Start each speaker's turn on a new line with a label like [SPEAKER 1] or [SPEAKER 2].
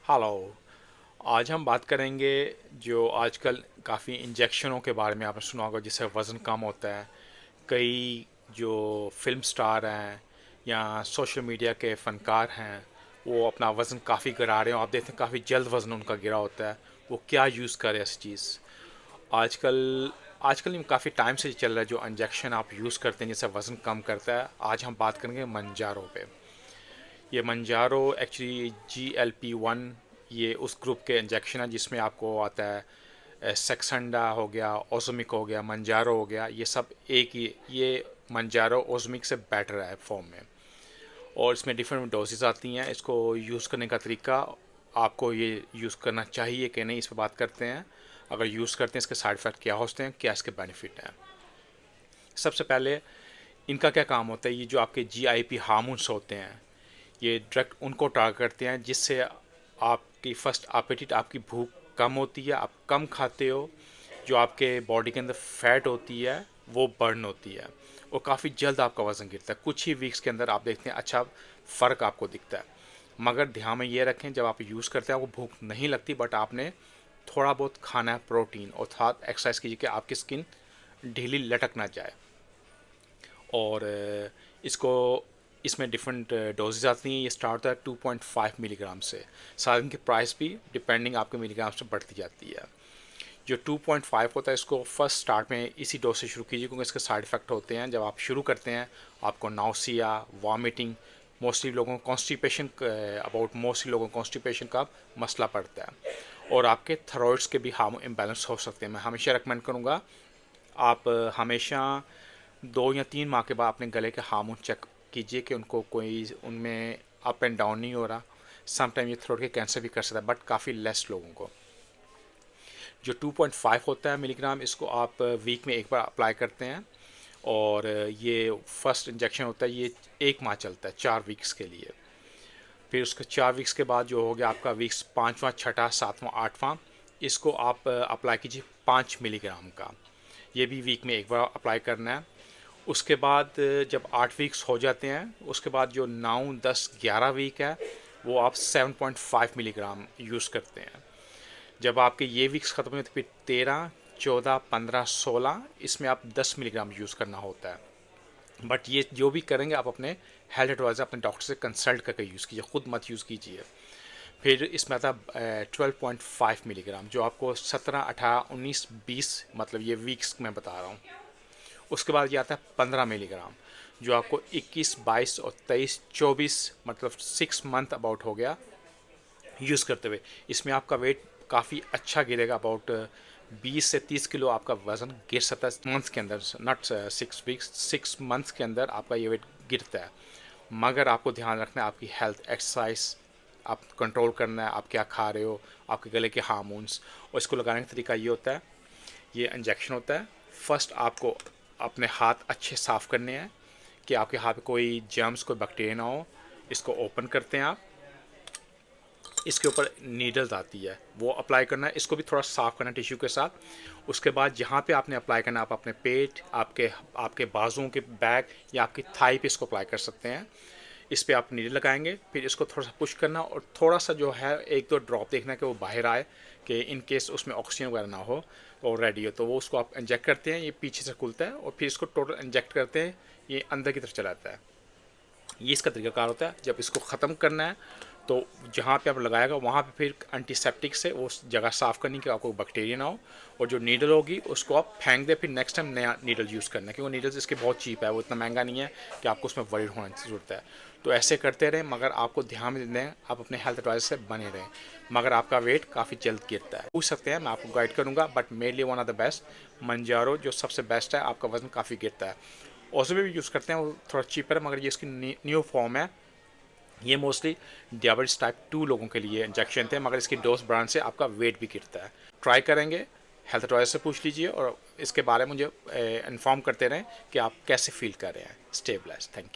[SPEAKER 1] Hello. आज हम बात करेंगे जो आजकल काफ़ी इंजेक्शनों के बारे में आपने सुना होगा जिससे वज़न कम होता है। कई जो फिल्म स्टार हैं या सोशल मीडिया के फ़नकार हैं वो अपना वज़न काफ़ी गिरा रहे हैं, आप देखते हैं काफ़ी जल्द वज़न उनका गिरा होता है। वो क्या यूज़ करें ऐसी चीज़ आजकल आजकल नहीं, काफ़ी टाइम से चल रहा है जो इंजेक्शन आप यूज़ करते हैं जिससे वज़न कम करता है। आज हम बात करेंगे मंजारो पे। ये मंजारो एक्चुअली GLP-1 ये उस ग्रुप के इंजेक्शन है जिसमें आपको आता है सेक्संडा हो गया, ओज़मिक हो गया, मंजारो हो गया। ये सब एक ही, ये मंजारो ओज़मिक से बेटर है फॉर्म में। और इसमें डिफरेंट डोजेस आती हैं। इसको यूज़ करने का तरीका, आपको ये यूज़ करना चाहिए कि नहीं, इस पर बात करते हैं। अगर यूज़ करते हैं इसके साइड इफ़ेक्ट क्या होते हैं, क्या इसके बेनिफिट हैं। सबसे पहले इनका क्या काम होता है, ये जो आपके GIP हार्मोन्स होते हैं ये डायरेक्ट उनको टारगेट करते हैं जिससे आपकी फर्स्ट एपेटाइट, आपकी भूख कम होती है, आप कम खाते हो, जो आपके बॉडी के अंदर फैट होती है वो बर्न होती है और काफ़ी जल्द आपका वज़न गिरता है। कुछ ही वीक्स के अंदर आप देखते हैं अच्छा फ़र्क आपको दिखता है। मगर ध्यान में ये रखें जब आप यूज़ करते हैं आपको भूख नहीं लगती, बट आपने थोड़ा बहुत खाना है प्रोटीन, और साथ एक्सरसाइज कीजिए कि आपकी स्किन ढीली लटक ना जाए। और इसको इसमें डिफरेंट डोजेज आती हैं। ये स्टार्ट होता है 2.5 मिलीग्राम से। साथ इनकी प्राइस भी डिपेंडिंग आपके मिलीग्राम से बढ़ती जाती है। जो 2.5 होता है इसको फर्स्ट स्टार्ट में इसी डोज से शुरू कीजिए क्योंकि इसके साइड इफ़ेक्ट होते हैं। जब आप शुरू करते हैं आपको नाउसिया, वॉमिटिंग, मोस्टली लोगों को कॉन्स्टिपेशन, अबाउट मोस्टली लोगों को कॉन्स्टिपेशन का मसला पड़ता है और आपके थायराइड्स के भी हार्मोन इम्बैलेंस हो सकते हैं। मैं हमेशा रेकमेंड करूँगा आप हमेशा 2 या 3 माह के बाद अपने गले के हार्मोन चेक कीजिए कि उनको कोई उनमें अप एंड डाउन नहीं हो रहा। समटाइम ये थ्रोट के कैंसर भी कर सकता है, बट काफ़ी लेस लोगों को। जो 2.5 होता है मिलीग्राम, इसको आप वीक में एक बार अप्लाई करते हैं और ये फर्स्ट इंजेक्शन होता है, ये 1 माह चलता है, 4 वीक्स के लिए। फिर उसके 4 वीक्स के बाद जो हो गया आपका वीक्स 5वां, छठा, 7वां, 8वां, इसको आप अप्लाई कीजिए 5 मिलीग्राम का। ये भी वीक में एक बार अप्लाई करना है। उसके बाद जब 8 वीक्स हो जाते हैं उसके बाद जो 9, 10, 11 वीक है वो आप 7.5 मिलीग्राम यूज़ करते हैं। जब आपके ये वीक्स ख़त्म हो जाते फिर 13, 14, 15, 16 इसमें आप 10 मिलीग्राम यूज़ करना होता है। बट ये जो भी करेंगे आप अपने हेल्थ एडवाइज़र, अपने डॉक्टर से कंसल्ट करके यूज़ कीजिए, ख़ुद मत यूज़ कीजिए। फिर इसमें आता है 12.5 मिलीग्राम जो आपको 17, 18, 19, 20 मतलब ये वीक्स में बता रहा हूँ। उसके बाद ये आता है 15 मिलीग्राम जो आपको 21, 22 और 23, 24 मतलब 6 मंथ अबाउट हो गया यूज़ करते हुए। इसमें आपका वेट काफ़ी अच्छा गिरेगा, अबाउट 20 से 30 किलो आपका वज़न गिर सकता है मंथ्स के अंदर, नॉट 6 वीक्स, 6 मंथ्स के अंदर आपका ये वेट गिरता है। मगर आपको ध्यान रखना है आपकी हेल्थ, एक्सरसाइज आप कंट्रोल करना है, आप क्या खा रहे हो, आपके गले के हार्मोन्स। और इसको लगाने का तरीका ये होता है, ये इंजेक्शन होता है। फर्स्ट आपको अपने हाथ अच्छे साफ़ करने हैं कि आपके हाथ में कोई जर्म्स, कोई बैक्टीरिया ना हो। इसको ओपन करते हैं आप, इसके ऊपर नीडल्स आती है वो अप्लाई करना है। इसको भी थोड़ा साफ़ करना है टिश्यू के साथ। उसके बाद जहाँ पे आपने अप्लाई करना है आप अपने पेट, आपके आपके बाजुओं के बैक या आपकी थाई पे इसको अप्लाई कर सकते हैं। इस पे आप नीडल लगाएंगे, फिर इसको थोड़ा सा पुश करना और थोड़ा सा जो है 1-2 ड्रॉप देखना कि वो बाहर आए, कि इन केस उसमें ऑक्सीजन वगैरह ना हो और रेडी हो, तो वो उसको आप इंजेक्ट करते हैं। ये पीछे से खुलता है और फिर इसको टोटल इंजेक्ट करते हैं, ये अंदर की तरफ चला जाता है। ये इसका तरीकाकार होता है। जब इसको ख़त्म करना है तो जहाँ पे आप लगाएगा वहाँ पे फिर एंटीसेप्टिक से उस जगह साफ़ करनी कि आपको बैक्टीरिया ना हो, और जो नीडल होगी उसको आप फेंक दें, फिर नेक्स्ट टाइम नया नीडल यूज़ करना है क्योंकि नीडल्स इसके बहुत चीप है, वो इतना महंगा नहीं है कि आपको उसमें वरीड होने की ज़रूरत है। तो ऐसे करते रहें, मगर आपको ध्यान में दें, आप अपने हेल्थ एडवाइजर से बने रहें, मगर आपका वेट काफ़ी जल्द गिरता है। पूछ सकते हैं, मैं आपको गाइड करूँगा, बट मेरे लिए वन ऑफ द बेस्ट मंजारो जो सबसे बेस्ट है, आपका वज़न काफ़ी गिरता है। ओज़ो भी यूज़ करते हैं, वो थोड़ा चीपर है, मगर ये इसकी न्यू फॉर्म है। ये मोस्टली डायबिटीज़ टाइप 2 लोगों के लिए इंजेक्शन थे, मगर इसकी डोज बढ़ाने से आपका वेट भी गिरता है। ट्राई करेंगे, हेल्थ एडवाइजर से पूछ लीजिए और इसके बारे में मुझे इन्फॉर्म करते रहें कि आप कैसे फील कर रहे हैं। Stay blessed, thank you.